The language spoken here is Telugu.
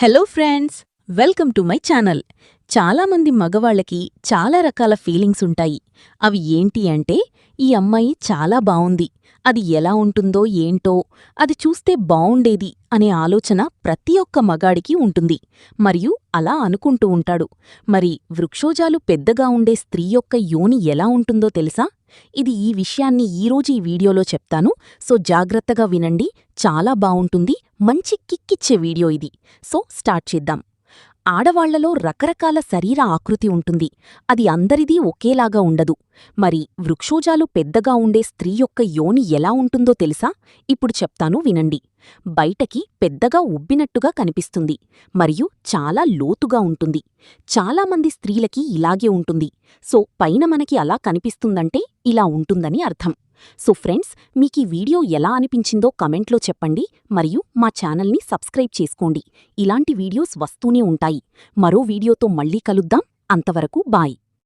Hello friends, welcome to my channel. చాలామంది మగవాళ్ళకి చాలా రకాల ఫీలింగ్స్ ఉంటాయి. అవి ఏంటి అంటే, ఈ అమ్మాయి చాలా బావుంది, అది ఎలా ఉంటుందో ఏంటో, అది చూస్తే బావుండేది అనే ఆలోచన ప్రతి ఒక్క మగాడికి ఉంటుంది. మరియు అలా అనుకుంటూ ఉంటాడు. మరి వృక్షోజాలు పెద్దగా ఉండే స్త్రీ యొక్క యోని ఎలా ఉంటుందో తెలుసా? ఈ విషయాన్ని ఈరోజు ఈ వీడియోలో చెప్తాను. సో జాగ్రత్తగా వినండి, చాలా బావుంటుంది. మంచి కిక్కిచ్చే వీడియో ఇది. సో స్టార్ట్ చేద్దాం. ఆడవాళ్లలో రకరకాల శరీర ఆకృతి ఉంటుంది. అది అందరిదీ ఒకేలాగా ఉండదు. మరి వృక్షోజాలు పెద్దగా ఉండే స్త్రీ యొక్క యోని ఎలా ఉంటుందో తెలుసా? ఇప్పుడు చెప్తాను వినండి. బయటకి పెద్దగా ఉబ్బినట్టుగా కనిపిస్తుంది. మరియు చాలా లోతుగా ఉంటుంది. చాలామంది స్త్రీలకి ఇలాగే ఉంటుంది. సో పైన మనకి అలా కనిపిస్తుందంటే ఇలా ఉంటుందని అర్థం. సో ఫ్రెండ్స్, మీకీ వీడియో ఎలా అనిపించిందో కమెంట్లో చెప్పండి. మరియు మా ఛానల్ని సబ్స్క్రైబ్ చేసుకోండి. ఇలాంటి వీడియోస్ వస్తూనే ఉంటాయి. మరో వీడియోతో మళ్ళీ కలుద్దాం. అంతవరకు బాయ్.